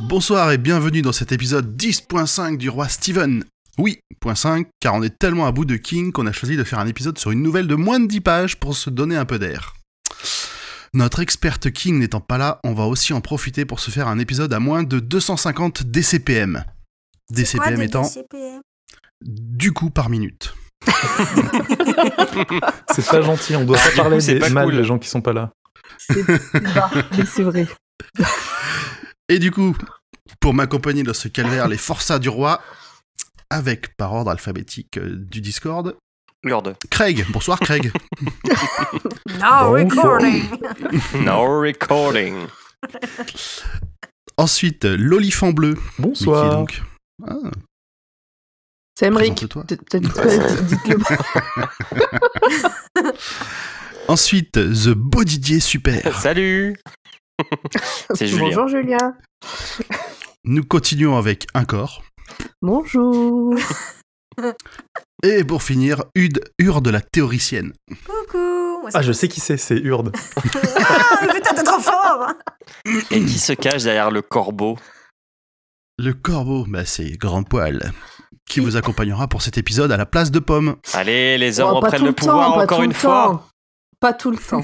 Bonsoir et bienvenue dans cet épisode 10.5 du Roi Steven. Oui, .5, car on est tellement à bout de King qu'on a choisi de faire un épisode sur une nouvelle de moins de 10 pages pour se donner un peu d'air. Notre experte King n'étant pas là, on va aussi en profiter pour se faire un épisode à moins de 250 DCPM. DCPM étant DCPM du coup par minute. C'est pas gentil, on doit pas parler c'est des pas mal cool. des gens qui sont pas là. C'est bas, mais c'est vrai. Et du coup, pour m'accompagner dans ce calvaire, les forçats du roi, avec par ordre alphabétique du Discord, Lourde. Craig. Bonsoir Craig. Now recording. No recording. Ensuite, l'olifant bleu. Mais qui est Bonsoir. donc Ah, C'est Emmerich. présente-toi. Peut-être dites-le. Ensuite, The Bodidier Super. Salut. C'est Julien. Bonjour Julien. Nous continuons avec un corps. Bonjour. Et pour finir, Urde la théoricienne. Coucou. Moi, Ah, je sais qui c'est Urde. Ah, putain, t'es trop fort. Et qui se cache derrière le corbeau? Le corbeau, bah c'est Grand Poil, qui vous accompagnera pour cet épisode à la place de Pomme. Allez, les hommes Oh, pas reprennent tout le pouvoir pas encore tout une le fois. temps. Pas tout le temps.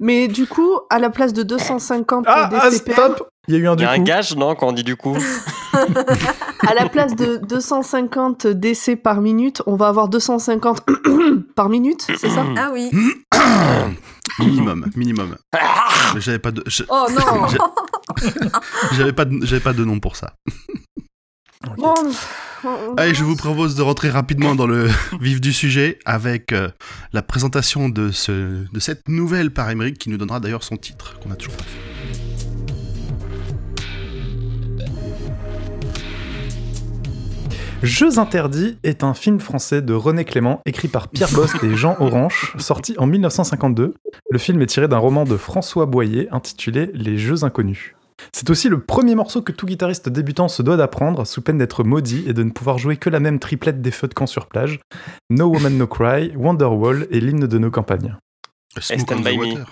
Mais du coup, à la place de 250 DCPM, Stop. Il y a eu un Il du y a un coup. gage, non, quand on dit du coup? à la place de 250 DC par minute, on va avoir 250 par minute, c'est ça? Ah oui. Minimum. Ah, Mais j'avais pas de, Oh non. j'avais pas de nom pour ça. Bon, Allez, je vous propose de rentrer rapidement dans le vif du sujet avec la présentation de cette nouvelle par Emmerich qui nous donnera d'ailleurs son titre, qu'on a toujours pas fait. Jeux interdits est un film français de René Clément, écrit par Pierre Bost et Jean Orange, sorti en 1952. Le film est tiré d'un roman de François Boyer intitulé Les Jeux inconnus. C'est aussi le premier morceau que tout guitariste débutant se doit d'apprendre, sous peine d'être maudit et de ne pouvoir jouer que la même triplette des feux de camp sur plage, No Woman No Cry, Wonderwall et l'hymne de nos campagnes. Smoke Stand on the by me. water.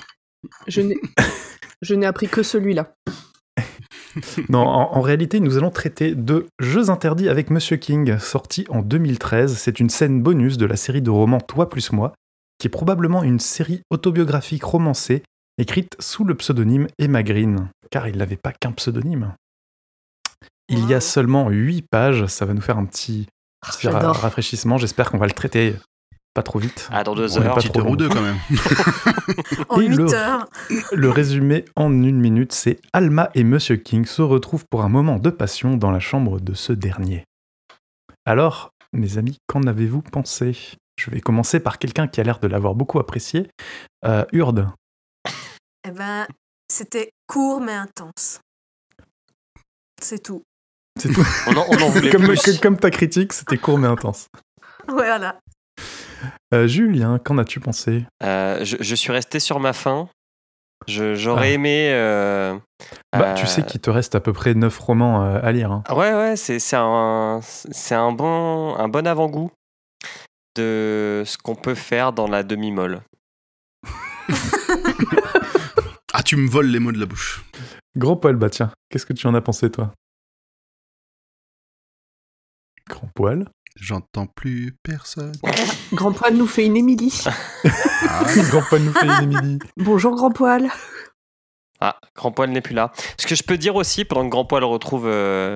je n'ai appris que celui-là. Non, en réalité, nous allons traiter de Jeux interdits avec Monsieur King, sorti en 2013. C'est une scène bonus de la série de romans Toi plus moi, qui est probablement une série autobiographique romancée, écrite sous le pseudonyme Emma Green, car il n'avait pas qu'un pseudonyme. Il y a seulement 8 pages, ça va nous faire un petit J'adore. rafraîchissement, j'espère qu'on va le traiter pas trop vite. Ah, dans 2 On est heures. pas Petite trop heure ou long. deux quand même. En Et 8 heures. Le résumé en 1 minute, c'est Alma et Monsieur King se retrouvent pour un moment de passion dans la chambre de ce dernier. Alors, mes amis, qu'en avez-vous pensé? Je vais commencer par quelqu'un qui a l'air de l'avoir beaucoup apprécié. Urde. Eh ben, c'était court mais intense. C'est tout. C'est tout. On en voulait comme, plus. comme ta critique, c'était court mais intense. Ouais, voilà. Julien, qu'en as-tu pensé? Je suis resté sur ma faim. J'aurais aimé... Tu sais qu'il te reste à peu près 9 romans à lire. Hein. Ouais, c'est un bon avant-goût de ce qu'on peut faire dans la demi-molle. Ah, tu me voles les mots de la bouche. Grand Poil, bah tiens, qu'est-ce que tu en as pensé, toi? Grand Poil. J'entends plus personne. Grand Poil nous fait une Émilie. Ah, Grand Poil nous fait une Émilie. Bonjour Grand Poil. Ah, Grand Poil n'est plus là. Ce que je peux dire aussi, pendant que Grand Poil retrouve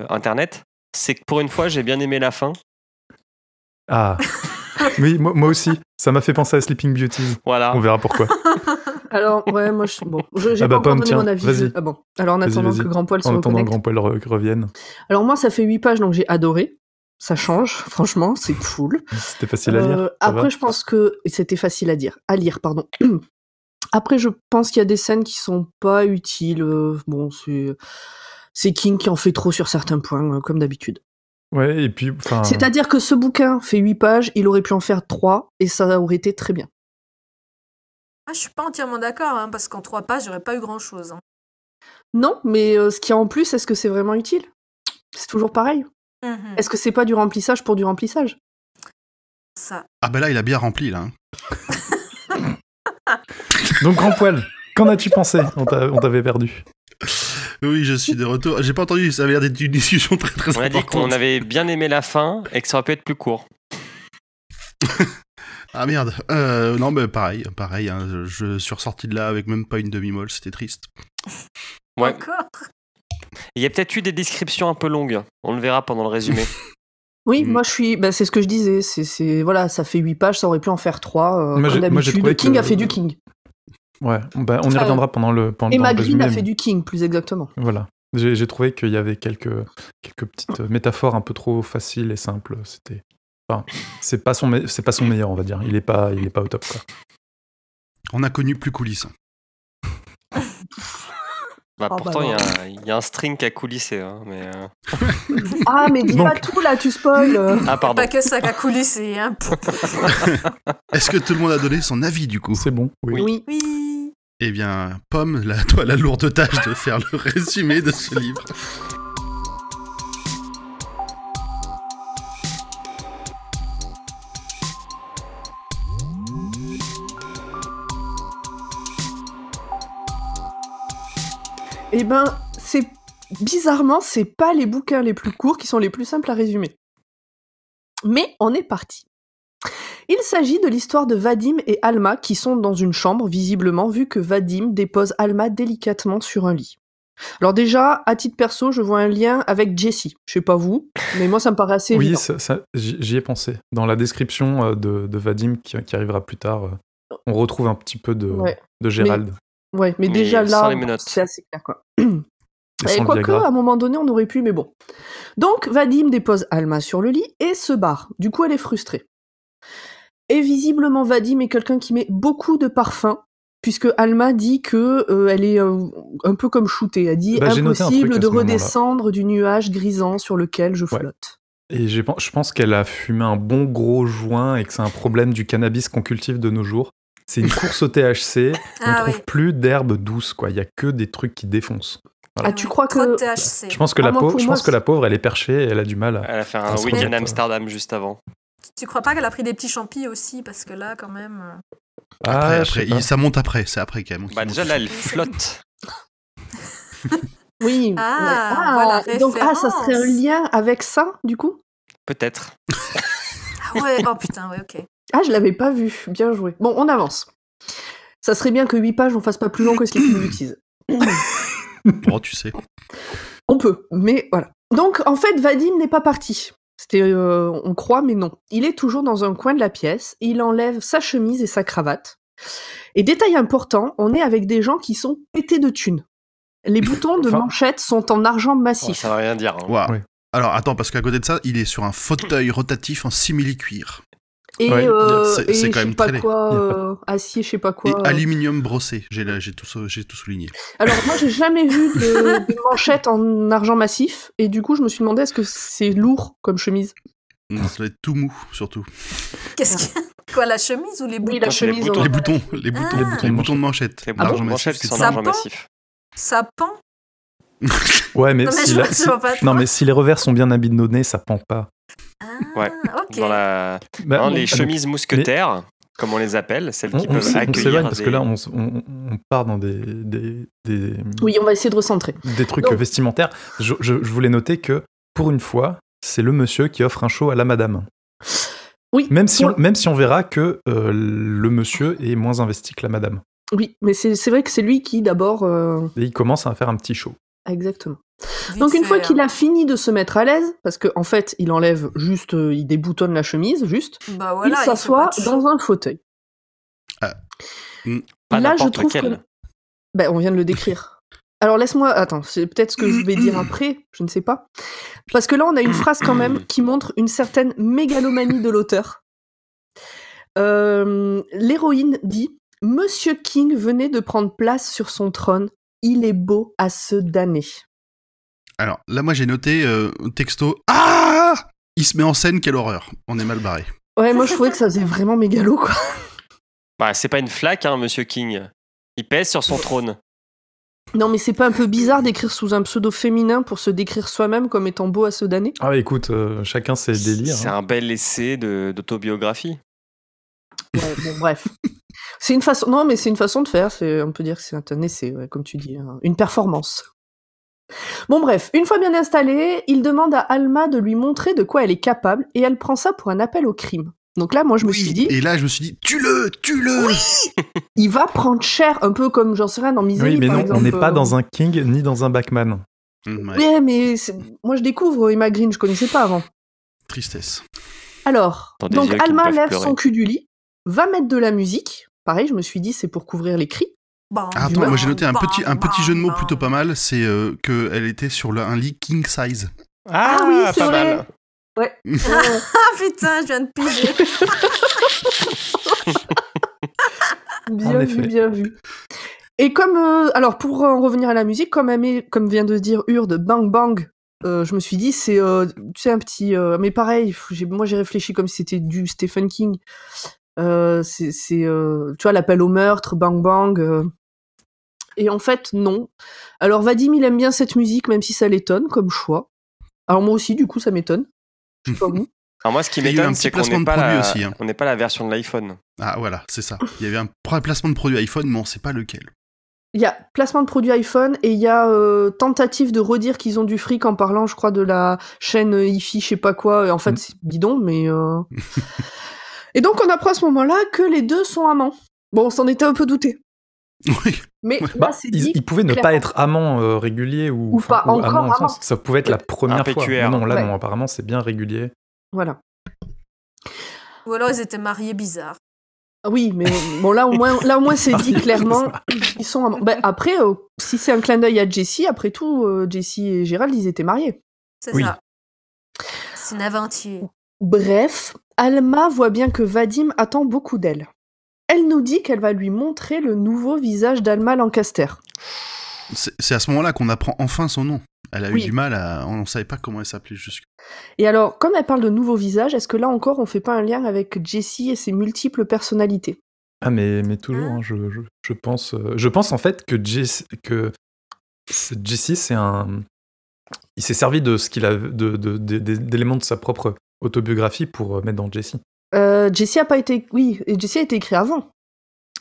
Internet, c'est que pour une fois, j'ai bien aimé la fin. Ah, oui, moi aussi. Ça m'a fait penser à Sleeping Beauties. Voilà. On verra pourquoi. Alors, ouais, moi, j'ai Ah bah, pas encore Pomme, donné tiens, mon avis. vas-y. Ah bon. Alors, en attendant Vas-y. que Grand Poil se En attendant que reconnecte. Grand Poil revienne. Alors, moi, ça fait 8 pages, donc j'ai adoré. Ça change, franchement, c'est cool. C'était facile à lire. ça va Après, je pense que c'était facile à lire, pardon. Après, je pense qu'il y a des scènes qui sont pas utiles. Bon, c'est King qui en fait trop sur certains points, comme d'habitude. Ouais, et puis, enfin... C'est-à-dire que ce bouquin fait 8 pages, il aurait pu en faire 3, et ça aurait été très bien. Ah, je suis pas entièrement d'accord, hein, parce qu'en 3 pages, j'aurais pas eu grand-chose. Hein. Non, mais ce qu'il y a en plus, est-ce que c'est vraiment utile? C'est toujours pareil. Mhm. Est-ce que c'est pas du remplissage pour du remplissage? Ça. Ah bah là, il a bien rempli, là. Donc, Grand Poil, qu'en as-tu pensé? On t'avait perdu. Oui, je suis de retour. J'ai pas entendu, ça avait l'air d'être une discussion très très On a dit importante. qu'on avait bien aimé la fin et que ça aurait pu être plus court. Ah merde. Non, mais pareil. Hein, je suis ressorti de là avec même pas une demi-molle, c'était triste. Ouais. Encore. Il y a peut-être eu des descriptions un peu longues. On le verra pendant le résumé. Oui, Mm. moi je suis. Bah, c'est ce que je disais. Voilà, ça fait 8 pages, ça aurait pu en faire 3. Moi, Comme j'ai d'habitude. trouvé King que- a fait du King. Ouais, bah, on y Enfin, reviendra pendant le Et dans le Magrin résumé, a mais fait du King, plus exactement. Voilà. J'ai trouvé qu'il y avait quelques petites métaphores un peu trop faciles et simples. Enfin, c'est pas son meilleur, on va dire. Il est pas au top, quoi. On a connu plus coulisses. Bah, Oh, pourtant, bah, il y a un string qui a coulissé. Hein, mais, Ah, mais dis Donc- pas tout là, tu spoil. Ah, pardon. Pas que ça qu'a coulissé. Hein. Est-ce que tout le monde a donné son avis du coup? C'est bon, oui. Oui. Oui. Eh bien, Pomme, toi la lourde tâche de faire le résumé de ce livre. Eh ben, bizarrement, c'est pas les bouquins les plus courts qui sont les plus simples à résumer. Mais on est parti. Il s'agit de l'histoire de Vadim et Alma qui sont dans une chambre, visiblement, vu que Vadim dépose Alma délicatement sur un lit. Alors déjà, à titre perso, je vois un lien avec Jessie. Je sais pas vous, mais moi ça me paraît assez Oui, évident. j'y ai pensé. Dans la description de Vadim qui arrivera plus tard, on retrouve un petit peu Ouais. de Gérald. Ouais, mais Mais déjà sans là, les menottes. c'est assez clair, quoi. Et Et sans le quoique, Viagra. à un moment donné, on aurait pu, mais bon. Donc, Vadim dépose Alma sur le lit et se barre. Du coup, elle est frustrée. Et visiblement, Vadim est quelqu'un qui met beaucoup de parfum, puisque Alma dit que elle est un peu comme shootée. Elle dit Bah, j'ai noté un truc impossible à de ce moment-là. redescendre du nuage grisant sur lequel je flotte. Et je pense qu'elle a fumé un bon gros joint et que c'est un problème du cannabis qu'on cultive de nos jours. C'est une course au THC. On Ah trouve oui. plus d'herbe douce, quoi. Il y a que des trucs qui défoncent. Ah, tu crois Trop de que... THC. Je pense que Ah, la moi, pauvre, pour je moi, pense que la pauvre, elle est perchée et elle a du mal. Elle a fait un Ah, c'est week-end vrai. à Amsterdam juste avant. Tu crois pas qu'elle a pris des petits champis aussi? Parce que là, quand même. Ah, je sais pas. Ça monte après, c'est après quand même. Bah, déjà là, elle flotte. Oui. Ah, voilà, donc ça serait un référence. lien avec ça, du coup? Peut-être. Ah ouais, oh putain, ouais, ok. Ah, je l'avais pas vu. Bien joué. Bon, on avance. Ça serait bien que 8 pages, on fasse pas plus long que Sleeping Beauties. Bon, tu sais. On peut, mais voilà. Donc, en fait, Vadim n'est pas parti. On croit, mais non. Il est toujours dans un coin de la pièce. Il enlève sa chemise et sa cravate. Et détail important, on est avec des gens qui sont pétés de thunes. Les boutons de Enfin- manchette sont en argent Oh, massif. ça va rien dire. Hein. Waouh. Ouais. Alors attends, parce qu'à côté de ça, il est sur un fauteuil rotatif en simili-cuir. Et, Ouais, c'est et quand je même sais pas très laid. quoi, Il y a acier, je sais pas quoi. Et aluminium brossé. J'ai tout souligné. Alors moi j'ai jamais vu de manchette en argent massif et du coup je me suis demandé est-ce que c'est lourd comme chemise. Ça doit être tout mou, surtout. Qu'est-ce qu'il y a? Quoi, la chemise ou les boutons? Oui la c'est les chemise. boutons. ouais. Les boutons Ah. de manchette. Les L'argent boutons de manchette massif, sont en c'est Ça argent pend massif. Ça pend? Ouais, mais Non, mais si, je la- vois- je si- vois pas trop. non, mais si les revers sont bien abandonnés, ça pend pas. Ah, Ouais. ok. Dans la... Bah, hein, bon, les donc, chemises mousquetaires, comme on les appelle, celles qui on peuvent s'éloigne accueillir parce des... que là, on part dans des Oui on va essayer de recentrer. des trucs Donc- vestimentaires. Je voulais noter que, pour une fois, c'est le monsieur qui offre un show à la madame. Oui. Même si, pour- même si on verra que le monsieur est moins investi que la madame. Oui mais c'est vrai que c'est lui qui d'abord. Et il commence à faire un petit show. Exactement. Vite Donc une fait, fois qu'il hein. a fini de se mettre à l'aise, parce qu'en fait il enlève juste, il déboutonne la chemise juste, Bah voilà, il fait s'assoit pas de dans show. un fauteuil. Ah. Pas Là je n'importe trouve lequel. que... Ben, on vient de le décrire. Alors laisse-moi... Attends, c'est peut-être ce que je vais dire après, je ne sais pas. Parce que là, on a une phrase quand même qui montre une certaine mégalomanie de l'auteur. L'héroïne dit « Monsieur King venait de prendre place sur son trône. Il est beau à se damner. Alors là, moi j'ai noté texto. Ah, il se met en scène, quelle horreur. On est mal barré. » Ouais, moi je trouvais que ça faisait vraiment mégalo, quoi. Bah, c'est pas une flaque, hein, Monsieur King. Il pèse sur son trône. Non, mais c'est pas un peu bizarre d'écrire sous un pseudo féminin pour se décrire soi-même comme étant beau à se damner? Ah, écoute, chacun ses délires. C'est hein. un bel essai d'autobiographie. Ouais, bon, bref. C'est une façon... Non, mais c'est une façon de faire. On peut dire que c'est un essai, ouais, comme tu dis. Une performance. Bon bref, une fois bien installée, il demande à Alma de lui montrer de quoi elle est capable et elle prend ça pour un appel au crime. Donc là, moi je me suis dit... Et là, je me suis dit, tue-le. Il va prendre cher, un peu comme, j'en sais rien, dans Misery, Oui, mais par non, exemple. on n'est pas dans un King ni dans un Batman. Ouais. Ouais, mais moi je découvre Emma Green, je connaissais pas avant. Tristesse. Alors, Dans des donc yeux qui Alma peuvent lève pleurer. son cul du lit, va mettre de la musique. Pareil, je me suis dit c'est pour couvrir les cris. Bam, Ah, attends, bam, moi j'ai noté un bam, petit jeu de mots bam, plutôt bam. pas mal, c'est qu'elle était sur un lit king size. Ah oui, c'est pas vrai. mal. Ouais. Ah putain, je viens de piger. Bien En vu, effet. bien vu. Et comme alors pour en revenir à la musique, comme vient de dire Urde, Bang Bang, je me suis dit c'est tu sais un petit mais pareil, moi j'ai réfléchi comme si c'était du Stephen King. C'est tu vois l'appel au meurtre, Bang Bang. Et en fait non. Alors Vadim il aime bien cette musique même si ça l'étonne comme choix. Alors moi aussi du coup ça m'étonne. Je sais pas vous. Alors moi, ce qui Il y a eu un m'étonne, petit c'est qu'on placement n'est de pas, produit la... aussi, hein. on n'est pas la version de l'iPhone. Ah voilà, c'est ça. Il y avait un placement de produit iPhone, mais on sait pas lequel. Il y a placement de produit iPhone et il y a tentative de redire qu'ils ont du fric en parlant, je crois, de la chaîne IFI, je sais pas quoi. Et en fait, c'est bidon, mais... Et donc, on apprend à ce moment-là que les deux sont amants. Bon, on s'en était un peu douté. Oui. Mais Ouais. là, Bah, c'est dit ils pouvaient ne clairement. pas être amants réguliers ou pas encore amants au amants. sens- Ça pouvait être la première fois. PQR. Mais non, là, Ouais. non, apparemment, c'est bien régulier. Voilà. Ou alors ils étaient mariés bizarres. Ah oui, mais bon, là, au moins, c'est dit clairement. Ils sont amants. Ben, après, si c'est un clin d'œil à Jessie, après tout, Jessie et Gérald, ils étaient mariés. C'est Oui. ça. C'est une aventure. Bref, Alma voit bien que Vadim attend beaucoup d'elle. Elle nous dit qu'elle va lui montrer le nouveau visage d'Alma Lancaster. C'est à ce moment-là qu'on apprend enfin son nom. Elle a eu Oui. du mal à... On ne savait pas comment elle s'appelait jusque. Et alors, comme elle parle de nouveau visage, est-ce que là encore on fait pas un lien avec Jessie et ses multiples personnalités? Ah, mais toujours, hein, je pense en fait que Jesse, c'est un... Il s'est servi de ce qu'il a d'éléments de sa propre autobiographie pour mettre dans Jessie. Jessie a pas été... Oui, et Jessie a été écrit avant.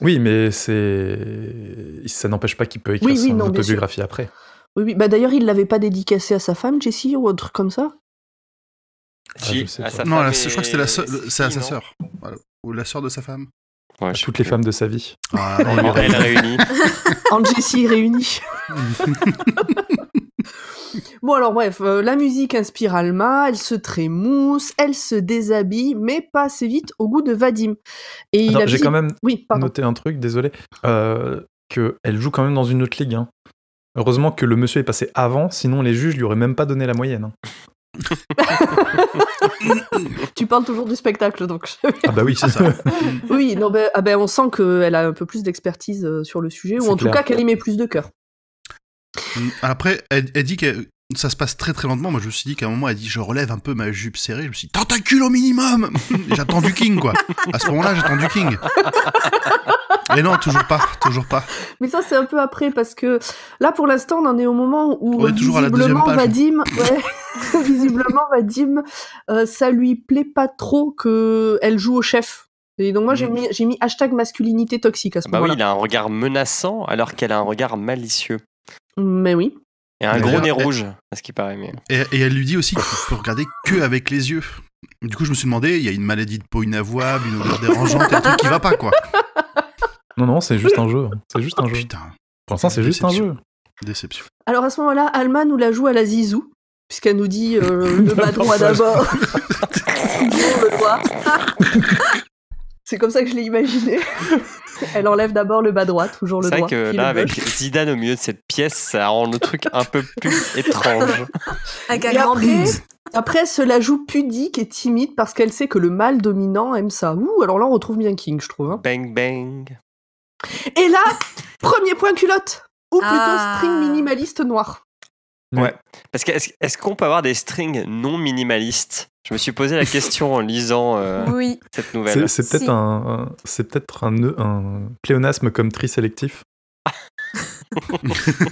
Oui, mais ça n'empêche pas qu'il peut écrire Oui, son non, bien autobiographie après. Oui, oui. Bah d'ailleurs, il l'avait pas dédicacé à sa femme, Jessie, ou un truc comme ça? Si, je sais à pas. sa Non, femme je crois que c'était c'est à sa non sœur. Voilà. Ou la sœur de sa femme. Ouais, À je sais toutes les plus. femmes de sa vie. Ah, Elle réunie. En Jessie réunie. Bon alors bref, la musique inspire Alma, elle se trémousse, elle se déshabille, mais pas assez vite au goût de Vadim. Et il Attends, a j'ai quand même Oui, pardon. noté un truc, désolé, qu'elle joue quand même dans une autre ligue. Hein. Heureusement que le monsieur est passé avant, sinon les juges lui auraient même pas donné la moyenne. Hein. Tu parles toujours du spectacle, donc. Ah bah oui, c'est ça. Oui, non, on sent qu'elle a un peu plus d'expertise sur le sujet, ou C'est en tout clair. cas qu'elle y met plus de cœur. Après, elle dit que ça se passe très très lentement. Moi, je me suis dit qu'à un moment, elle dit je relève un peu ma jupe serrée. Je me suis dit tentacule au minimum. J'attends du King, quoi. À ce moment-là, j'attends du King. Et non, toujours pas. Mais ça, c'est un peu après, parce que là, pour l'instant, on en est au moment où On est toujours à la deuxième visiblement, page. Vadim, visiblement, Vadim, ça lui plaît pas trop qu'elle joue au chef. Et donc moi, j'ai mis hashtag masculinité toxique à ce Bah oui, moment-là. il a un regard menaçant alors qu'elle a un regard malicieux. Mais oui. Et un Mais gros d'ailleurs, nez rouge, à ce qui paraît. Mais... Et elle lui dit aussi qu'il faut regarder que avec les yeux. Du coup, je me suis demandé, il y a une maladie de peau inavouable, une odeur dérangeante, un truc qui va pas, quoi. Non, c'est juste un jeu. C'est juste un jeu. Putain, Pour l'instant, c'est juste un Déception. jeu. déception. Alors à ce moment-là, Alma nous la joue à la Zizou, puisqu'elle nous dit le bas droit d'abord. Toujours le droit. C'est comme ça que je l'ai imaginé. Elle enlève d'abord le bas droit, toujours le C'est droit. vrai que puis là, le avec gauche. Zidane au milieu de cette pièce, ça rend le truc un peu plus étrange. Avec un Et grand après, bide. après, elle se la joue pudique et timide parce qu'elle sait que le mâle dominant aime ça. Ouh, alors là, on retrouve bien King, je trouve. Hein. Bang bang. Et là, premier point culotte. Ou plutôt Ah. string minimaliste noir. Ouais. Parce que est-ce qu'on peut avoir des strings non minimalistes? Je me suis posé la question en lisant Oui. cette nouvelle. C'est peut-être Si. un pléonasme comme tri sélectif.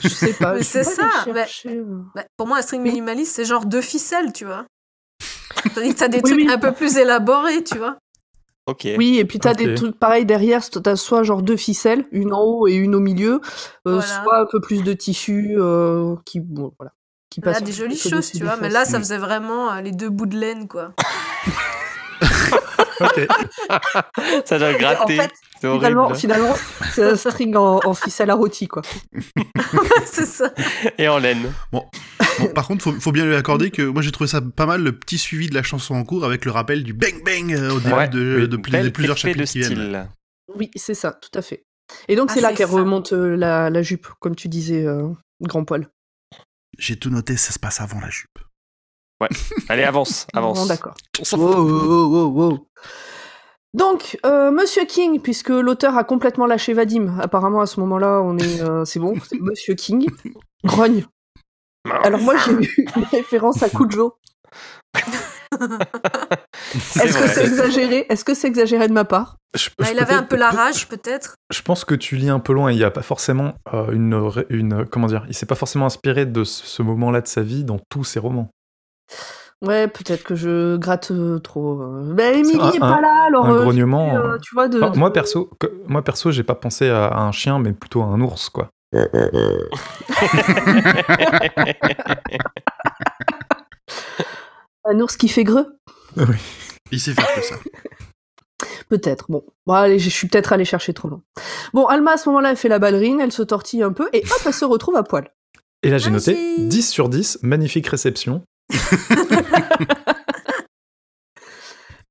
Je sais pas. Mais je c'est sais ça, pas aller mais- chercher. Bah, pour moi, un string minimaliste, c'est genre 2 ficelles, tu vois. Tandis que t'as des Oui, trucs oui. un peu plus élaborés, tu vois. Ok. Oui, et puis t'as Ok. des trucs pareils derrière, t'as soit genre 2 ficelles, une en haut et une au milieu, Voilà. soit un peu plus de tissu qui, bon, voilà, qui Là, passe des un jolies petit peu choses, au-dessus tu des vois. Mais fesses. là, ça faisait vraiment les 2 bouts de laine, quoi. Ok. Ça doit gratter. En fait, C'est horrible. Finalement, c'est un string en ficelle à rôti, quoi. C'est ça. Et en laine. Bon, par contre, faut bien lui accorder que moi j'ai trouvé ça pas mal, le petit suivi de la chanson en cours avec le rappel du bang bang au début Ouais. de Bel plusieurs effet de chapitres qui viennent. style. Oui, c'est ça, tout à fait. Et donc, Ah, c'est là c'est qu'elle fin. remonte la jupe, comme tu disais, grand poil. J'ai tout noté, ça se passe avant la jupe. Allez, avance. Bon, d'accord. On s'en Wow, fout. wow, wow, wow. Donc, Monsieur King, puisque l'auteur a complètement lâché Vadim, apparemment à ce moment-là, on est, c'est bon, c'est Monsieur King, grogne. Alors moi, j'ai eu une référence à Cujo. C'est Est-ce que vrai. c'est exagéré? Est-ce que c'est exagéré de ma part? Bah, il avait un peu la rage, peut-être. Je pense que tu lis un peu loin. Il n'y a pas forcément comment dire. Il s'est pas forcément inspiré de ce moment-là de sa vie dans tous ses romans. Ouais, peut-être que je gratte trop. Ben, Émilie Un- est pas là, alors un grognement. tu vois, Enfin, moi perso, j'ai pas pensé à un chien, mais plutôt à un ours, quoi. un ours qui fait greux. Il sait faire que ça. Peut-être. Bon, allez, je suis peut-être allée chercher trop loin. Bon, Alma, à ce moment-là, elle fait la ballerine, elle se tortille un peu, et hop, elle se retrouve à poil. Et là, j'ai noté Magie. 10 sur 10, magnifique réception.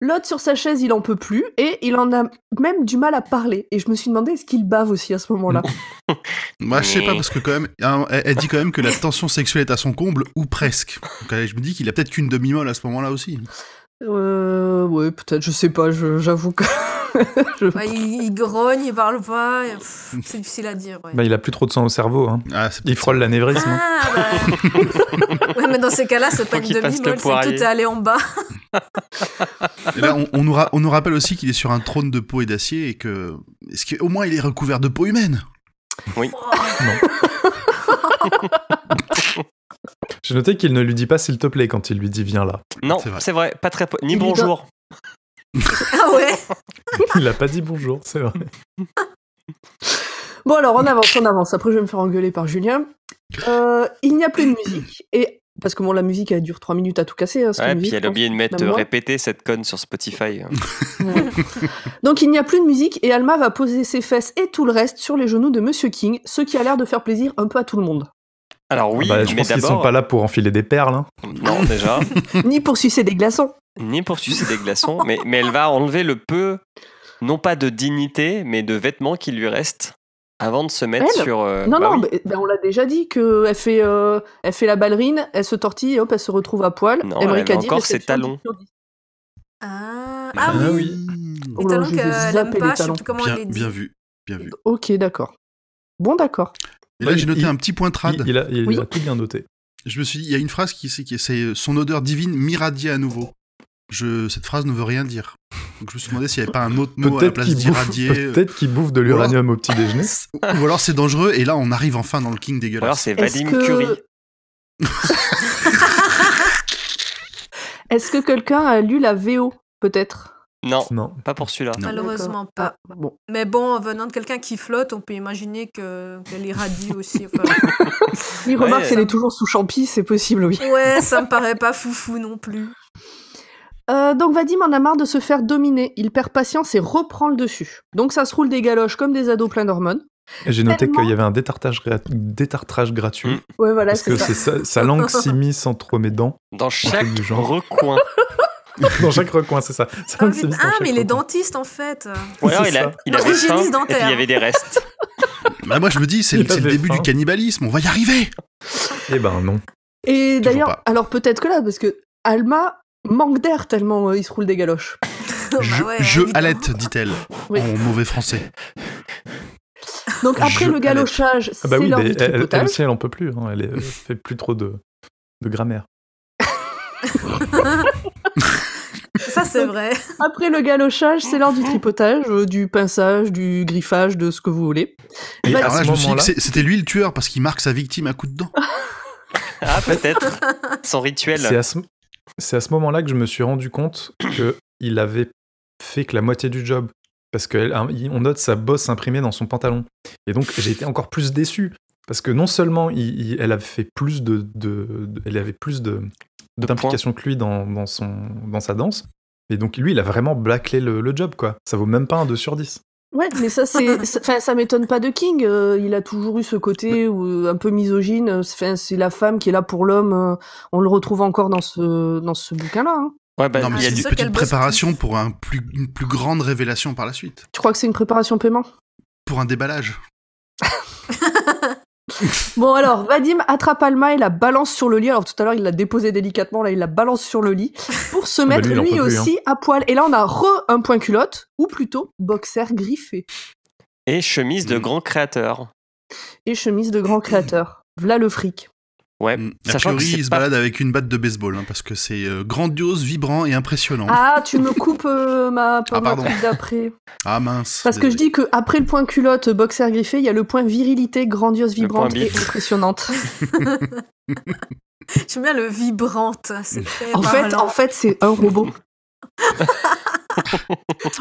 L'autre, sur sa chaise, il en peut plus, et il en a même du mal à parler. Et je me suis demandé, est-ce qu'il bave aussi à ce moment-là? Moi, je sais pas, parce que quand même, elle dit quand même que la tension sexuelle est à son comble, ou presque. Donc, je me dis qu'il a peut-être qu'une demi-molle à ce moment-là aussi. Ouais, peut-être, je sais pas, j'avoue que... Ouais, il grogne, il parle pas. C'est difficile à dire. Ouais. Bah, il a plus trop de sang au cerveau. Hein. Ah, c'est Il frôle l'anévrisme. hein. Ah, bah. Ouais, mais dans ces cas-là, c'est pas Faut une qu'il passe le demi-molle, c'est que poirier. tout est allé en bas. Et là, on nous rappelle aussi qu'il est sur un trône de peau et d'acier et que... Est-ce qu'au moins il est recouvert de peau humaine? J'ai noté qu'il ne lui dit pas s'il te plaît quand il lui dit viens là. Non, C'est vrai. c'est vrai. Pas très. Ni Il lui bonjour. Ah ouais. Il a pas dit bonjour, c'est vrai. Bon, alors, on avance. Après, je vais me faire engueuler par Julien. Il n'y a plus de musique, et... Parce que bon, la musique, elle dure 3 minutes à tout casser. Hein, cette Ouais, musique, puis elle a oublié de mettre même moi. répéter cette conne sur Spotify. Ouais. Donc il n'y a plus de musique et Alma va poser ses fesses et tout le reste sur les genoux de Monsieur King, ce qui a l'air de faire plaisir un peu à tout le monde. Alors oui, Bah, je mais pense qu'ils sont d'abord. pas là pour enfiler des perles. Hein. Non, déjà. Ni pour sucer des glaçons. Ni pour sucer des glaçons. Mais elle va enlever le peu, non pas de dignité, mais de vêtements qui lui restent avant de se mettre Elle sur. Non, bah non, oui. on l'a déjà dit qu'elle fait la ballerine, elle se tortille et hop, elle se retrouve à poil. Non, Aymeric elle a avait dit encore ses réception talons. 10 sur 10. Ah oui. Oh Les là, talons je vais qu'elle zapper aime les pas, je sais talons. plus comment elle les dit. Bien vu, bien vu. Ok, d'accord. Bon, d'accord. Et là, Ouais, j'ai noté il- un petit point trad. Il Oui. a tout bien noté. Je me suis dit, il y a une phrase qui c'est son odeur divine m'irradiait à nouveau. Cette phrase ne veut rien dire. Donc je me suis demandé s'il n'y avait pas un autre mot à la place d'irradier. Peut-être qu'il bouffe de l'uranium au petit déjeuner. Ou alors c'est dangereux, et là on arrive enfin dans le king Ou alors dégueulasse. c'est Est-ce Vadim que- Curie. Est-ce que quelqu'un a lu la VO, peut-être? Non, Non. pas pour celui-là. Non. Malheureusement D'accord. pas. Ah, bon. Mais bon, venant de quelqu'un qui flotte, on peut imaginer qu'elle irradie aussi. Enfin, Oui, remarque, Ouais. si elle est toujours sous champi, c'est possible, oui. ouais, ça me paraît pas foufou non plus. Donc Vadim en a marre de se faire dominer. Il perd patience et reprend le dessus. Donc ça se roule des galoches comme des ados pleins d'hormones. Et j'ai noté Tellement- qu'il y avait un détartrage gratuit. Mm. Ouais, voilà, Parce c'est que ça. c'est sa langue s'immisce entre mes dents. Dans chaque du genre. recoin. Dans chaque recoin, c'est ça. Sa langue s'immisce dans Ah, chaque mais il est recoin. dentiste en fait. Ou alors C'est il avait Hygiéniste faim et puis dentaire. il y avait des restes. Bah, moi je me dis, c'est Il le avait début faim. du cannibalisme, on va y arriver. Eh ben non. Et Toujours d'ailleurs, pas. alors peut-être que là, parce que Alma manque d'air tellement il se roule des galoches. Bah Je, ouais, je évidemment. allaite, dit-elle, Oui. en mauvais français. Donc après Je le galochage, Ah bah c'est oui, l'heure mais du elle tripotage. aussi, elle en peut plus. Hein. Elle fait plus trop de grammaire. Ça, c'est vrai. Après le galochage, c'est l'heure du tripotage, du pinçage, du griffage, de ce que vous voulez. Et Bah, à Alors là, ce je me suis dit moment-là, que c'était lui le tueur parce qu'il marque sa victime à coups de dent. Ah, peut-être. Son rituel. c'est à ce moment-là que je me suis rendu compte qu'il avait fait que la moitié du job. Parce qu'on note sa bosse imprimée dans son pantalon. Et donc, j'ai été encore plus déçu. Parce que non seulement elle avait fait plus elle avait plus d'implication que lui dans sa danse, mais donc lui, il a vraiment bâclé le job, quoi. Ça vaut même pas un 2/10. Ouais, mais ça m'étonne pas de King. Il a toujours eu ce côté un peu misogyne. C'est la femme qui est là pour l'homme. On le retrouve encore dans ce bouquin-là. Hein. Ouais, bah, Non, mais il y a c'est du... une petite préparation pour une plus grande révélation par la suite. Tu crois que c'est une préparation paiement? Pour un déballage. Bon alors, Vadim attrape Alma et la balance sur le lit. Alors tout à l'heure, il l'a déposée délicatement, là il la balance sur le lit pour se mettre lui aussi à poil. Et là, on a un point culotte, ou plutôt boxer griffé. Et chemise de grand créateur. Et chemise de grand créateur. V'là le fric. Ouais, A priori, il se balade avec une batte de baseball, hein, parce que c'est grandiose, vibrant et impressionnant. Ah, tu me coupes ma pardon. truc d'après. Ah mince. Parce que je dis qu'après le point culotte, boxer griffé, il y a le point virilité, grandiose, vibrante et impressionnante. J'aime bien le vibrante. C'est très En fait, c'est un robot.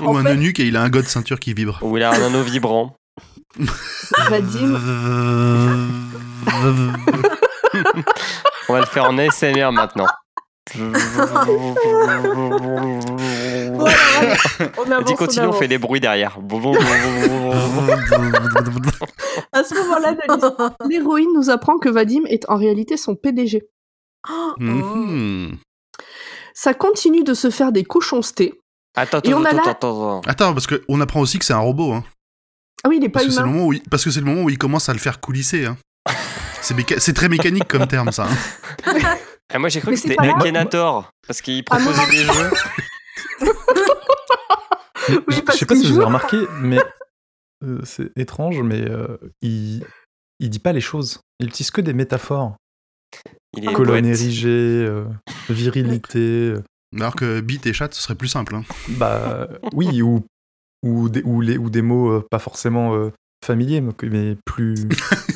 Ou un eunuque et il a un god ceinture qui vibre. Ou il a un anneau vibrant. Vadim. On va le faire en ASMR maintenant. Dis continue, on fait des bruits derrière. À ce moment-là, l'héroïne nous apprend que Vadim est en réalité son PDG. Ça continue de se faire des cochonstés. Attends, parce qu'on apprend aussi que c'est un robot. Hein. Ah oui, il est pas parce humain. Parce que c'est le moment où il commence à le faire coulisser. Hein. C'est très mécanique comme terme, ça. Hein. Ah, moi, j'ai cru que c'était Akhenator, parce qu'il proposait des jeux. Oui, je sais pas si vous avez remarqué, mais c'est étrange, mais il dit pas les choses. Il utilise que des métaphores. Il est colonne érigée, virilité. Alors que bite et chat, ce serait plus simple. Hein. Bah oui, ou des mots pas forcément familiers, mais plus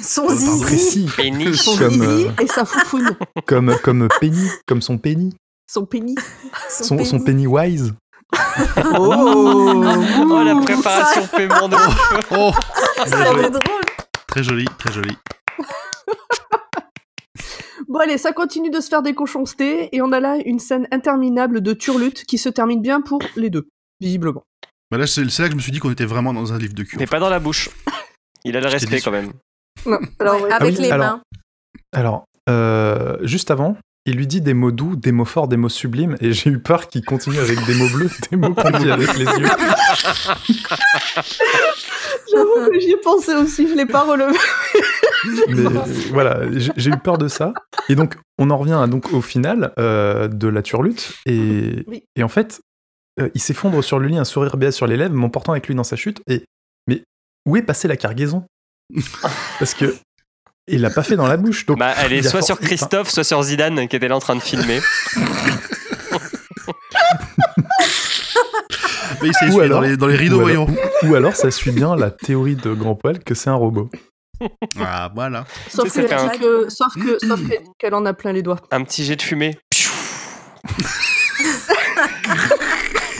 son zizi, précis. Son zizi et sa foufoune. Comme Penny, comme son Penny. Son Penny. Son Pennywise. Oh, la préparation paiement de feu. Oh, ça va être drôle. Très joli, très joli. Bon allez, ça continue de se faire des cochonstés et on a là une scène interminable de turlute qui se termine bien pour les deux, visiblement. Bah là, c'est là que je me suis dit qu'on était vraiment dans un livre de cul. Mais pas dans la bouche. Il a le respect quand même. Non, alors, avec les mains. Alors, juste avant, il lui dit des mots doux, des mots forts, des mots sublimes, et j'ai eu peur qu'il continue avec des mots bleus, des mots qu'on dit avec les yeux. J'avoue que j'y ai pensé aussi, je l'ai pas relevé. Mais voilà, j'ai eu peur de ça. Et donc, on en revient donc au final de la turlute, et en fait, il s'effondre sur le lit, un sourire béat sur les lèvres, m'emportant avec lui dans sa chute. Mais où est passée la cargaison? Parce que il l'a pas fait dans la bouche. Donc bah, elle est soit sur Christophe, soit sur Zidane qui était là en train de filmer. Mais il s'est essuyé dans les rideaux, voyons. Ou alors ça suit bien la théorie de Grand Poil que c'est un robot. Ah, voilà. Sauf qu'elle en a plein les doigts. Un petit jet de fumée.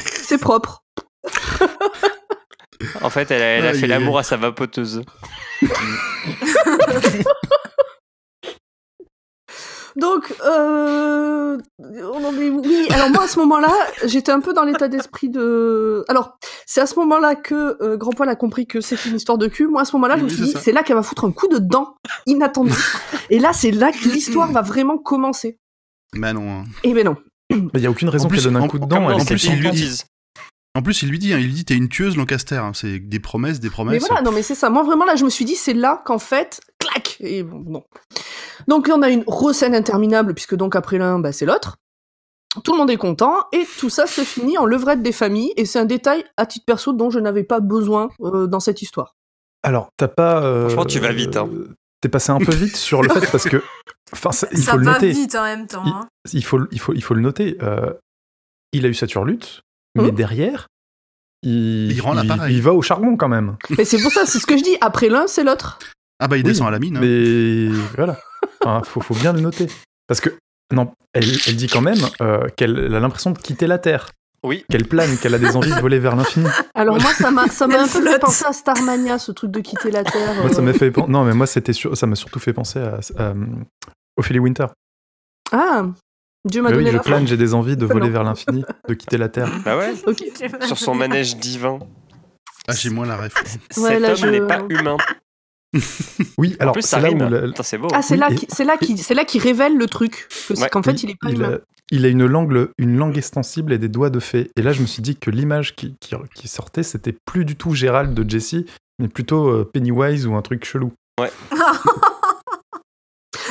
C'est propre. En fait, elle a fait l'amour à sa vapoteuse. Donc, oui, alors moi à ce moment-là, j'étais un peu dans l'état d'esprit de... Alors, c'est à ce moment-là que Grand Poil a compris que c'est une histoire de cul. Moi à ce moment-là, je me suis dit, c'est là qu'elle va foutre un coup de dent inattendu. Et là, c'est là que l'histoire va vraiment commencer. Mais non. Hein. Et ben non. Il n'y a aucune raison qu'elle donne un coup de dent. En plus, il lui dit, t'es une tueuse, Lancaster. Hein. C'est des promesses. Mais voilà, non, mais c'est ça. Moi, vraiment, là, je me suis dit, c'est là qu'en fait, clac. Et bon, non. Donc là, on a une scène interminable, puisque donc après l'un, bah, c'est l'autre. Tout le monde est content, et tout ça se finit en levrette des familles, et c'est un détail, à titre perso, dont je n'avais pas besoin dans cette histoire. Alors, t'as pas... Franchement, tu vas vite, hein. T'es passé un peu vite sur le fait, parce que... il faut le noter. Ça va vite en même temps. Hein. Il faut le noter. Il a eu sa turlute, mais derrière, il rend l'appareil. Il va au charbon quand même. Mais c'est pour ça, c'est ce que je dis. Après l'un, c'est l'autre. Ah bah il descend à la mine. Hein. Mais voilà, enfin, faut bien le noter. Parce que, non, elle dit quand même qu'elle a l'impression de quitter la Terre. Oui. Qu'elle plane, qu'elle a des envies de voler vers l'infini. Alors moi, ça m'a un peu fait flotte. penser à Starmania, ce truc de quitter la Terre. Moi, ça m'a fait non, mais moi, ça m'a surtout fait penser à Ophélie Winter. Ah, Dieu m'a Mais donné oui, je la plane, j'ai des envies de voler Non. vers l'infini, de quitter la Terre. Bah ouais, Ok. sur son manège divin. Ah, j'ai moins la ref. Ouais, Cet là, homme je- n'est pas humain. Oui, En alors plus, ça c'est là rime. où Putain, c'est beau. Ah, c'est Oui, là, et- c'est là qu'il révèle le truc, Ouais. qu'en fait, il est pas humain. il a une langue extensible et des doigts de fée. Et là, je me suis dit que l'image qui sortait, c'était plus du tout Gérald de Jessie, mais plutôt Pennywise ou un truc chelou.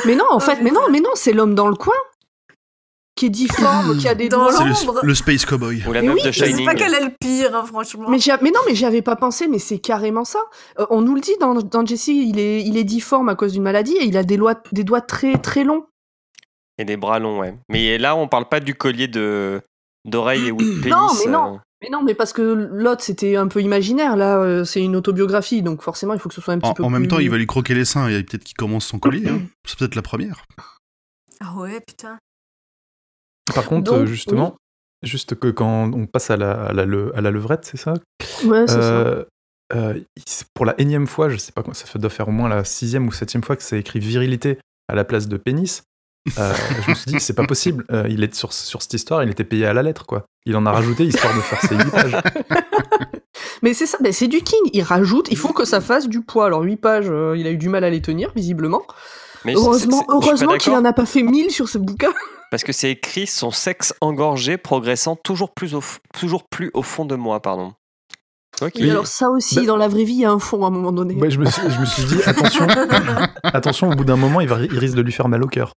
Mais non, en Oh, fait, putain. mais non, c'est l'homme dans le coin qui est difforme, qui a des Dans doigts. C'est l'ombre. le Space Cowboy. Ou la Mais meuf oui, de je Je sais Shining. pas quel est le pire, hein, franchement. Mais non, mais j'y avais pas pensé, mais c'est carrément ça. On nous le dit dans Jessie, il est difforme à cause d'une maladie et il a des doigts très très longs. Et des bras longs, ouais. Mais là, on parle pas du collier d'oreille et ou de pénis. Non, mais non. Mais non, mais parce que l'autre c'était un peu imaginaire. Là, c'est une autobiographie, donc forcément, il faut que ce soit un petit peu En même plus- temps, il va lui croquer les seins et peut-être qu'il commence son collier. Hein. C'est peut-être la première. Ah ouais, putain. Par contre, Donc, justement, juste que quand on passe à la levrette, c'est ça Ouais, c'est ça. Pour la énième fois, je sais pas quoi, doit faire au moins la 6e ou 7e fois que c'est écrit virilité à la place de pénis. Je me suis dit, c'est pas possible. Il est sur cette histoire, il était payé à la lettre, quoi. Il en a rajouté histoire de faire ses 8 pages. Mais c'est ça, c'est du King. Il rajoute, il faut que ça fasse du poids. Alors 8 pages, il a eu du mal à les tenir, visiblement. Mais Heureusement qu'il en a pas fait 1000 sur ce bouquin. Parce que c'est écrit son sexe engorgé progressant toujours plus au fond de moi, pardon. Tu vois qu'il- Et alors ça aussi, Bah- dans la vraie vie, il y a un fond à un moment donné. Ouais, je me suis dit, attention, au bout d'un moment, il risque de lui faire mal au cœur.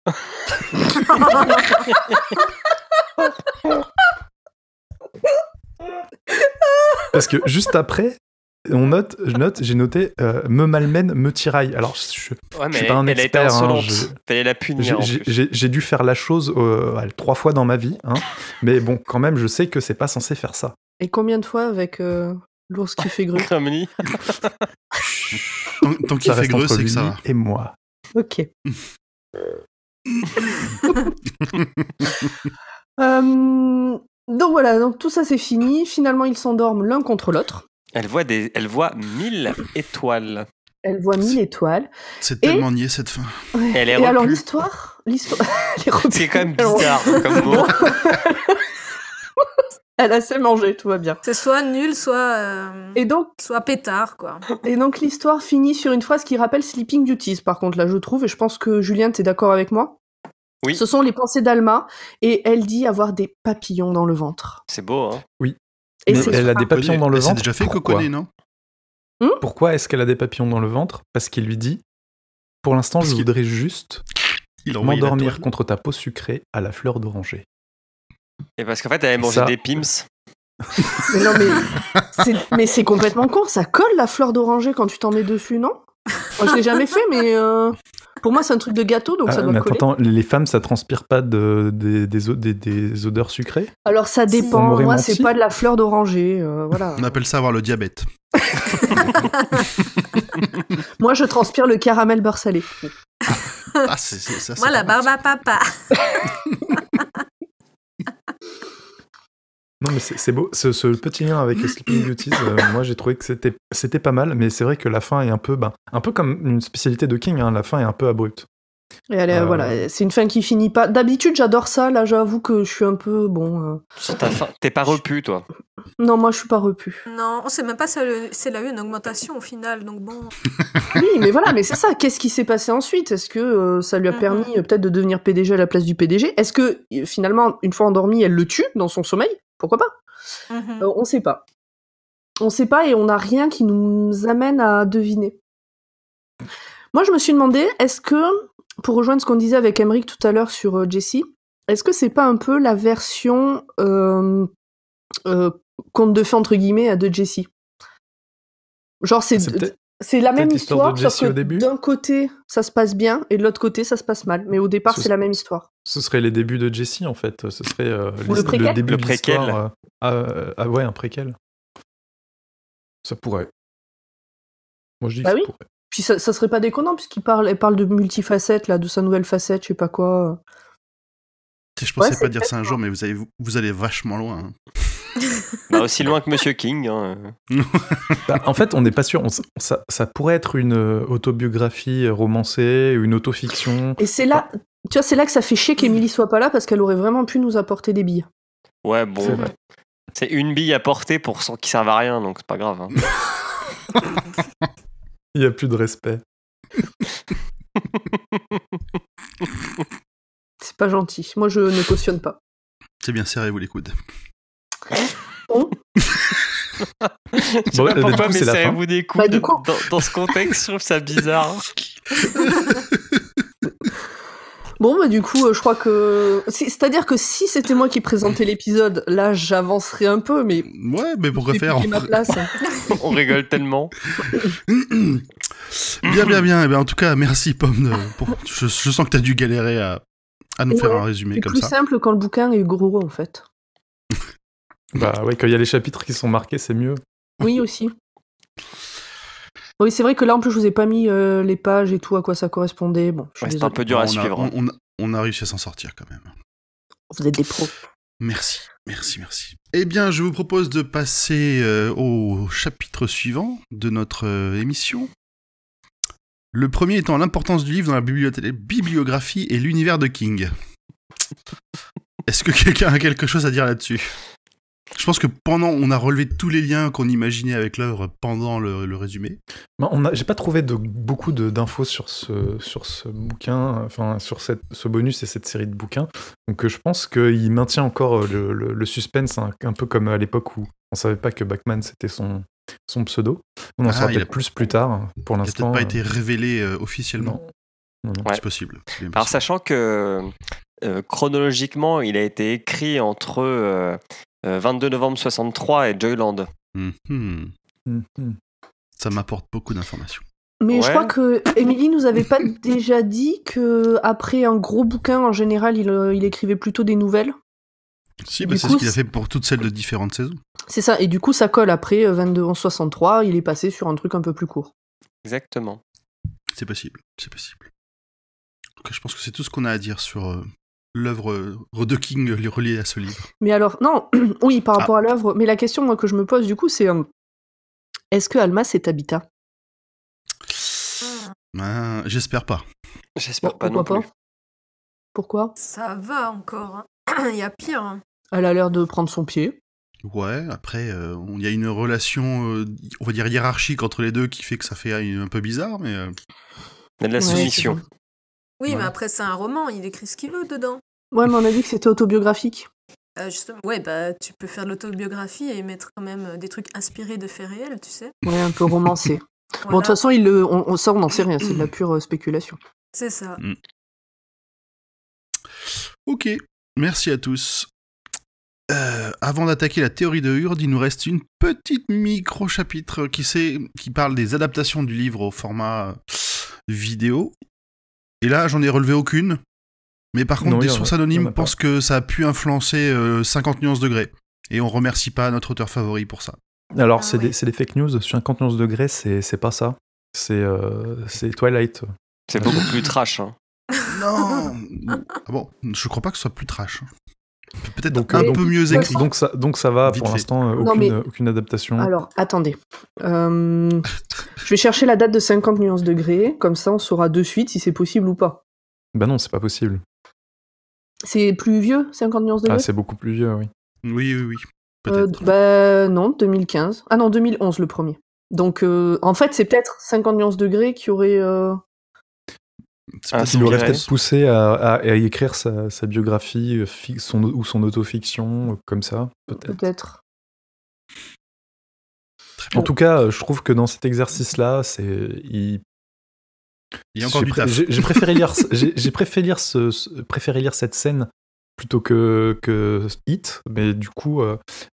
Parce que juste après, j'ai noté me malmène, me tiraille. Alors, Ouais, mais suis pas un elle a été expert, hein, insolente. Fallait la punir. en plus. j'ai dû faire la chose 3 fois dans ma vie, hein. Mais bon, quand même, je sais que c'est pas censé faire ça. Et combien de fois avec l'ours qui fait grue? Crumly. Tant qu'il Ça fait reste greu, entre c'est que ça lui va. et moi. Ok. Donc voilà, donc tout ça c'est fini. Finalement, ils s'endorment l'un contre l'autre. Elle voit 1000 étoiles. Elle voit 1000 étoiles. C'est tellement niais cette fin. Ouais. Elle est Et alors repue. l'histoire, elle est repue. C'est quand même bizarre comme mot. Elle a assez mangé, tout va bien. C'est soit nul, Et donc pétard, quoi. l'histoire finit sur une phrase qui rappelle Sleeping Beauties, par contre, là, je trouve, et je pense que Julien, t'es d'accord avec moi? Oui. Ce sont les pensées d'Alma, et elle dit avoir des papillons dans le ventre. C'est beau, hein. Et Mais c'est elle a des papillons dans le C'est ventre. déjà fait Pourquoi coconner, non? Pourquoi est-ce qu'elle a des papillons dans le ventre? Parce qu'il lui dit, pour l'instant, Parce je qu'il- voudrais juste Il a envoyé la m'endormir toile. contre ta peau sucrée à la fleur d'oranger. Et parce qu'en fait, elle avait mangé Ça- des pims. Mais non, mais c'est complètement con, ça colle la fleur d'oranger quand tu t'en mets dessus, non? Moi, je l'ai jamais fait, mais pour moi, c'est un truc de gâteau, donc ça doit mais coller. attends, les femmes, ça transpire pas des odeurs sucrées? Alors ça On dépend, m'aurait moi, menti. c'est pas de la fleur d'oranger, voilà. On appelle ça avoir le diabète. Moi, je transpire le caramel beurre salé. Ah, ça, Moi, la pas mal, barbe à papa. Non, mais c'est beau. Ce petit lien avec Sleeping Beauties, moi j'ai trouvé que c'était pas mal, mais c'est vrai que la fin est un peu comme une spécialité de King, hein, la fin est un peu abrupte. Et elle est, voilà, c'est une fin qui finit pas. D'habitude, j'adore ça. Là, j'avoue que je suis un peu bon. Sur ta fin. T'es pas repu, toi. Non, moi, je suis pas repu. Non, on sait même pas si elle a eu une augmentation au final, donc bon. Oui, mais voilà, mais c'est ça. Qu'est-ce qui s'est passé ensuite? Est-ce que ça lui a permis peut-être de devenir PDG à la place du PDG? Est-ce que finalement, une fois endormie, elle le tue dans son sommeil? Pourquoi pas? On sait pas. On sait pas et on n'a rien qui nous amène à deviner. Moi, je me suis demandé, est-ce que, pour rejoindre ce qu'on disait avec Emmerich tout à l'heure sur Jessie, est-ce que c'est pas un peu la version conte de fées entre guillemets de Jessie? Genre, c'est la même histoire, de sauf Jessie que au début. d'un côté, ça se passe bien, et de l'autre côté, ça se passe mal. Mais au départ, c'est la même histoire. Ce serait les débuts de Jessie, en fait. Ce serait Ou le préquel. début Le de préquel. l'histoire. Ouais, un préquel. Ça pourrait. Moi, je dis que Bah ça oui. pourrait. Puis ça serait pas déconnant, elle parle de multifacettes, là, de sa nouvelle facette, je sais pas quoi. Je pensais c'est pas dire ça un jour, mais vous allez vachement loin. Hein. Bah, aussi loin que Monsieur King. Hein. Bah, en fait, on n'est pas sûr. Ça pourrait être une autobiographie romancée, une autofiction. Et c'est là, tu vois, c'est là que ça fait chier qu'Émilie soit pas là parce qu'elle aurait vraiment pu nous apporter des billes. Ouais, C'est bon. vrai. C'est une bille à porter pour qui servent à rien, donc c'est pas grave. Hein. Il n'y a plus de respect. C'est pas gentil. Moi, je ne cautionne pas. C'est bien, serrez-vous les coudes. Bon. Je sais Bon, pas du pourquoi, coup, mais c'est la fin. serrez-vous des coudes. Bah, du coup- Dans ce contexte, je trouve ça bizarre. Bon, bah du coup, je crois que... C'est-à-dire que si c'était moi qui présentais l'épisode, là, j'avancerais un peu, mais... Ouais, mais pourquoi j'ai faire piqué ma place. On rigole tellement. Bien. Eh bien, en tout cas, merci Pomme. Je sens que t'as dû galérer à nous faire Ouais, un résumé C'est comme plus ça. simple quand le bouquin est gros, en fait. Bah ouais, quand il y a les chapitres qui sont marqués, c'est mieux. Oui, aussi. Oui, c'est vrai que là, en plus, je vous ai pas mis les pages et tout, à quoi ça correspondait. Bon, je suis Ouais, c'est un désolée. peu dur à On a- suivre. on a réussi à s'en sortir quand même. Vous êtes des pros. Merci. Eh bien, je vous propose de passer au chapitre suivant de notre émission. Le premier étant l'importance du livre dans la bibliographie et l'univers de King. Est-ce que quelqu'un a quelque chose à dire là-dessus ? Je pense que on a relevé tous les liens qu'on imaginait avec l'œuvre pendant le résumé. J'ai pas trouvé beaucoup d'infos sur ce bouquin, enfin sur ce bonus et cette série de bouquins. Donc je pense qu'il maintient encore le suspense, un peu comme à l'époque où on savait pas que Bachman c'était son pseudo. On en saura il a- peut-être plus tard. Pour Il n'a l'instant, peut-être pas été révélé officiellement. non. Ouais. C'est possible. C'est bien Alors, possible. sachant que chronologiquement, il a été écrit entre 22 novembre 63 et Joyland. Mhm. Mhm. Ça m'apporte beaucoup d'informations. Mais je Ouais. crois que Émilie nous avait pas déjà dit que après un gros bouquin, en général, il écrivait plutôt des nouvelles. Si, Du bah, c'est coup, ce qu'il a fait pour toutes celles de différentes saisons. C'est ça, et du coup, ça colle après 22-11-63, il est passé sur un truc un peu plus court. Exactement. C'est possible. Donc, je pense que c'est tout ce qu'on a à dire sur l'œuvre de King reliée à ce livre. Mais alors, non, oui, par rapport à l'œuvre, mais la question moi, que je me pose du coup, c'est est-ce que Alma c'est Habitat? J'espère pas. J'espère Bon, pas non pourquoi plus. pas? Pourquoi? Ça va encore. Hein. Il y a pire. Hein. Elle a l'air de prendre son pied. Ouais, après, il y a une relation, on va dire, hiérarchique entre les deux qui fait que ça fait un peu bizarre, mais... Il y a de la Ouais, soumission. c'est Oui, Ouais. mais après, c'est un roman. Il écrit ce qu'il veut dedans. Ouais, mais on a dit que c'était autobiographique. Justement, ouais, bah, tu peux faire de l'autobiographie et mettre quand même des trucs inspirés de faits réels, tu sais. Ouais, un peu romancé. Voilà. Bon, de toute façon, on n'en sait rien, c'est de la pure spéculation. C'est ça. Ok, merci à tous. Avant d'attaquer la théorie de Hurd, il nous reste une petite micro-chapitre qui parle des adaptations du livre au format vidéo. Et là, j'en ai relevé aucune. Mais par contre, Non, des il y en a- sources il y en anonymes a pas. pensent que ça a pu influencer 50 nuances degrés. Et on remercie pas notre auteur favori pour ça. Alors, Ah c'est ouais. des fake news. Sur 50 nuances degrés, c'est pas ça. C'est Twilight. C'est beaucoup plus trash. Hein. Non. Ah bon, je crois pas que ce soit plus trash. Peut-être Donc, un donc- peu mieux écrit. donc- Donc ça va, Vite pour fait. l'instant, Non, mais- aucune adaptation. Alors, attendez. Je vais chercher la date de 50 nuances degrés, comme ça on saura de suite si c'est possible ou pas. Bah non, c'est pas possible. C'est plus vieux, 50 nuances degrés? Ah, c'est beaucoup plus vieux, oui. Oui. Peut-être. Bah non, 2015. Ah non, 2011 le premier. Donc en fait, c'est peut-être 50 nuances degrés qui aurait... C'est Ah, peut-être s'il Il dans aurait le dirait. peut-être poussé à écrire sa biographie ou son autofiction, comme ça, peut-être. Peut-être. Très En bien. tout cas, je trouve que dans cet exercice-là, il Il y a encore du taf. J'ai préféré lire cette scène plutôt que Hit, mais du coup,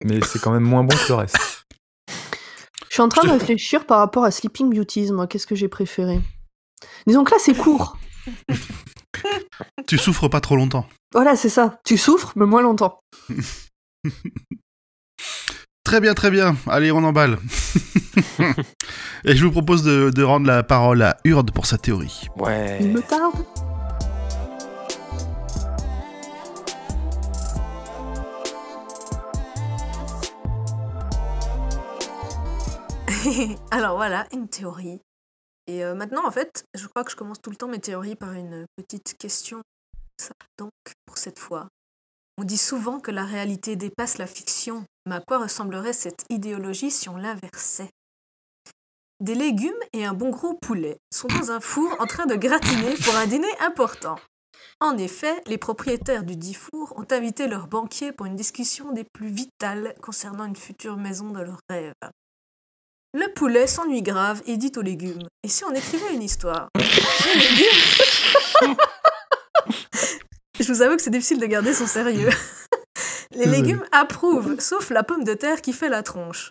mais c'est quand même moins bon que le reste. Je suis en train de réfléchir par rapport à Sleeping Beauties, moi, qu'est-ce que j'ai préféré? Disons que là, c'est court. Tu souffres pas trop longtemps. Voilà, c'est ça. Tu souffres, mais moins longtemps. Très bien. Allez, on emballe. Et je vous propose de rendre la parole à Hurd pour sa théorie. Ouais. Il me tarde. Alors voilà, une théorie. Et maintenant, en fait, je crois que je commence tout le temps mes théories par une petite question. Donc, pour cette fois, on dit souvent que la réalité dépasse la fiction, mais à quoi ressemblerait cette idéologie si on l'inversait ? Des légumes et un bon gros poulet sont dans un four en train de gratiner pour un dîner important. En effet, les propriétaires du dit four ont invité leur banquier pour une discussion des plus vitales concernant une future maison de leurs rêves. Le poulet s'ennuie grave et dit aux légumes « Et si on écrivait une histoire ?» Les légumes... Je vous avoue que c'est difficile de garder son sérieux. Les légumes approuvent, sauf la pomme de terre qui fait la tronche.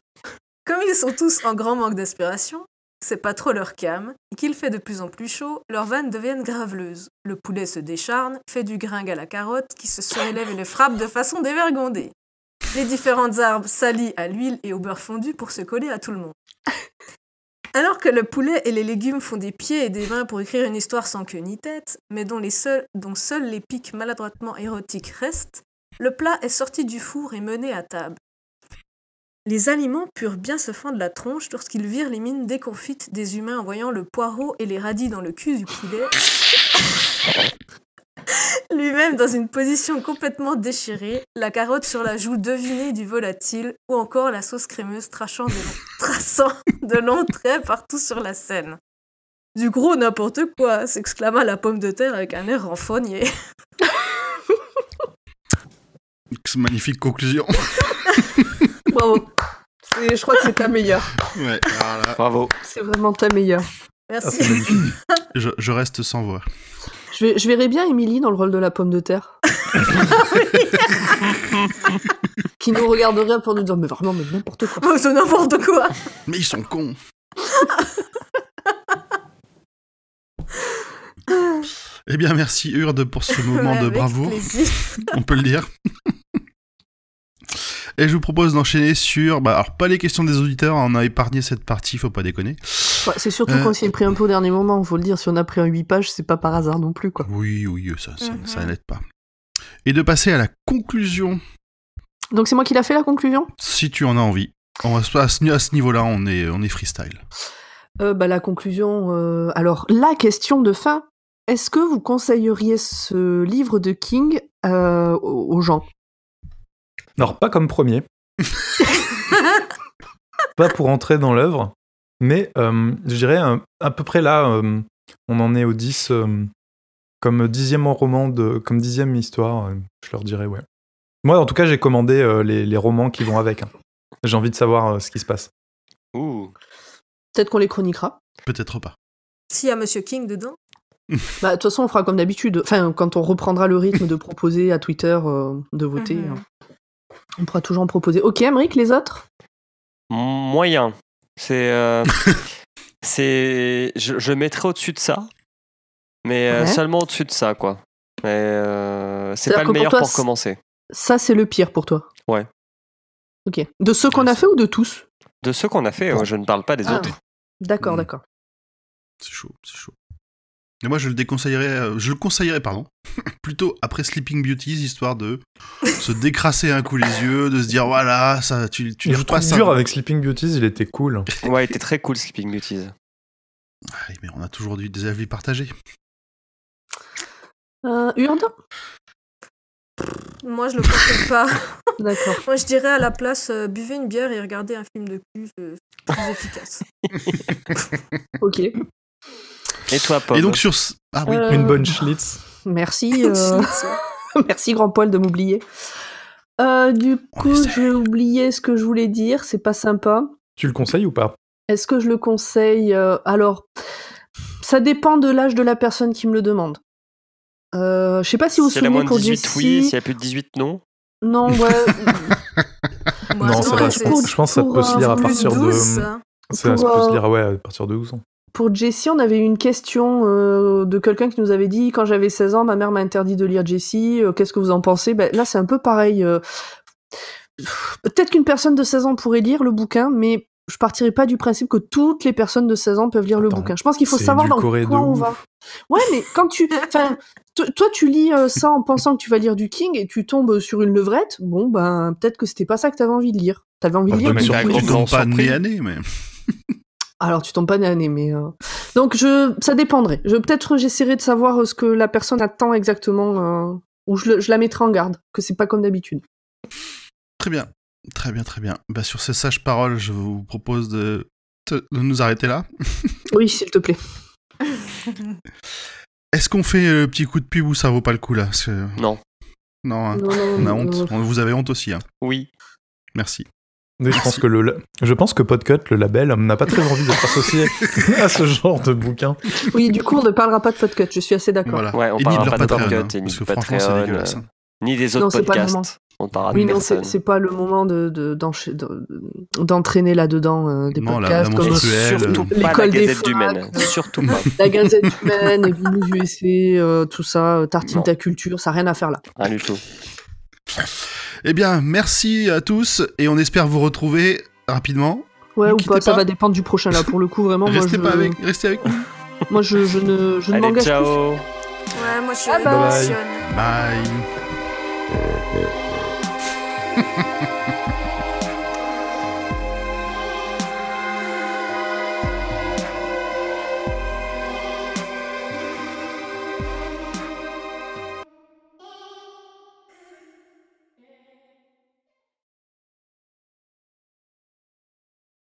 Comme ils sont tous en grand manque d'inspiration, c'est pas trop leur came, et qu'il fait de plus en plus chaud, leurs vannes deviennent graveleuses. Le poulet se décharne, fait du gringue à la carotte, qui se surélève et le frappe de façon dévergondée. Les différentes arbres s'allient à l'huile et au beurre fondu pour se coller à tout le monde. Alors que le poulet et les légumes font des pieds et des mains pour écrire une histoire sans queue ni tête, mais dont seuls les pics maladroitement érotiques restent, le plat est sorti du four et mené à table. Les aliments purent bien se fendre la tronche lorsqu'ils virent les mines déconfites des humains en voyant le poireau et les radis dans le cul du poulet, lui-même dans une position complètement déchirée, la carotte sur la joue devinée du volatile, ou encore la sauce crémeuse traçant de longs traits partout sur la scène. « Du gros n'importe quoi !» s'exclama la pomme de terre avec un air renfrogné. Magnifique conclusion. Bravo. Je crois que c'est ta meilleure. Ouais, alors là, Bravo. C'est vraiment ta meilleure. Merci. je reste sans voix. Je verrais bien Émilie dans le rôle de la pomme de terre. Qui nous regarderait pour nous dire mais vraiment mais n'importe quoi. Oh, c'est n'importe quoi. Mais ils sont cons. Eh bien, merci Urde pour ce moment de Avec bravoure. plaisir. On peut le dire. Et je vous propose d'enchaîner sur... alors, pas les questions des auditeurs, on a épargné cette partie, faut pas déconner. Ouais, c'est surtout qu'on s'y est pris un peu au dernier moment, faut le dire. Si on a pris un 8 pages, c'est pas par hasard non plus, quoi. Oui, ça n'aide pas. Et de passer à la conclusion. Donc c'est moi qui l'a fait, la conclusion ? Si tu en as envie. À ce niveau-là, on est freestyle. La conclusion... Alors, la question de fin. Est-ce que vous conseilleriez ce livre de King aux gens ? Alors, pas comme premier. Pas pour entrer dans l'œuvre. Mais je dirais à peu près là, on en est au 10, comme 10e roman, comme 10e histoire, je leur dirais, ouais. Moi, en tout cas, j'ai commandé les romans qui vont avec. Hein. J'ai envie de savoir ce qui se passe. Ouh. Peut-être qu'on les chroniquera. Peut-être pas. S'il y a Monsieur King dedans. De toute façon, on fera comme d'habitude. Enfin, quand on reprendra le rythme de proposer à Twitter, de voter, on pourra toujours en proposer. Ok, Aymeric, les autres ? Moyen. Je mettrais au-dessus de ça, mais seulement au-dessus de ça, quoi. Mais c'est pas le meilleur pour commencer. Ça, c'est le pire pour toi ? Ouais. Ok. De ceux qu'on a fait ou de tous ? De ceux qu'on a fait, je ne parle pas des autres. D'accord, d'accord. C'est chaud. Et moi, je le conseillerais, plutôt après Sleeping Beauties, histoire de se décrasser un coup les yeux, de se dire, voilà, ça, tu je trouve dur avec Sleeping Beauties, il était cool. Ouais, il était très cool, Sleeping Beauties. Mais on a toujours des avis partagés. Urde ? Moi, je le conseille pas. D'accord. Moi, je dirais à la place, buvez une bière et regardez un film de cul, c'est plus efficace. Ok. Et toi, Pomme ? Et donc sur... Ah oui. Une bonne Schlitz. Merci. Merci, Grand Poil, de m'oublier. Du coup, j'ai oublié ce que je voulais dire. C'est pas sympa. Tu le conseilles ou pas ? Est-ce que je le conseille ? Alors, ça dépend de l'âge de la personne qui me le demande. Je sais pas si vous vous souvenez pour Jessie... Jessie... oui, s'il y a plus de 18, non ? Non, ouais. Non, c'est vrai, je pense que ça peut se lire à partir de... Ça peut se lire à partir de 12 ans. Pour Jessie, on avait eu une question de quelqu'un qui nous avait dit « Quand j'avais 16 ans, ma mère m'a interdit de lire Jessie. Qu'est-ce que vous en pensez ?» Là, c'est un peu pareil. Peut-être qu'une personne de 16 ans pourrait lire le bouquin, mais je partirais pas du principe que toutes les personnes de 16 ans peuvent lire le bouquin. Je pense qu'il faut savoir dans quoi on va. Ouais, mais quand tu... toi, tu lis ça en pensant que tu vas lire du King et tu tombes sur une levrette, bon, peut-être que c'était pas ça que t'avais envie de lire. T'avais envie de lire... Tu tombes pas nez à nez, mais... Alors, tu tombes pas nez à nez, mais... Donc, ça dépendrait. Peut-être j'essaierai de savoir ce que la personne attend exactement, ou je la mettrai en garde, que c'est pas comme d'habitude. Très bien. Très bien, très bien. Bah, sur ces sages paroles, je vous propose de nous arrêter là. Oui, s'il te plaît. Est-ce qu'on fait le petit coup de pub ou ça vaut pas le coup, là? Parce que... Non. Non, hein. Non, On a honte. non. Vous avez honte aussi, hein. Oui. Merci. Mais je pense que Podcut, le label, n'a pas très envie d'être associé à ce genre de bouquin. Oui, du coup, on ne parlera pas de Podcut, je suis assez d'accord. Voilà. Ouais, on Et ni de parlera leur pas de Patreon, Podcut, hein, et ni parce de que franchement, c'est Patreon, dégueulasse, hein. ni des Non, autres c'est pas le moment. podcasts. On parlera Oui, de non, personne. c'est pas le moment d'entraîner là-dedans des Non, podcasts la comme menstruelle, Surtout pas la l'école des Gazette du facs, Maine. Surtout pas. la Gazette humaine, Binous USA, tout ça, Tartine Non. ta culture, ça n'a rien à faire là. Rien du tout. Eh bien, merci à tous et on espère vous retrouver rapidement. Ouais, Ne ou quittez pas, ça pas. va dépendre du prochain là. Pour le coup, vraiment, Restez avec nous. moi je ne Allez, m'engage ciao. Ouais, moi je suis Ah bah. révolutionne. Bye.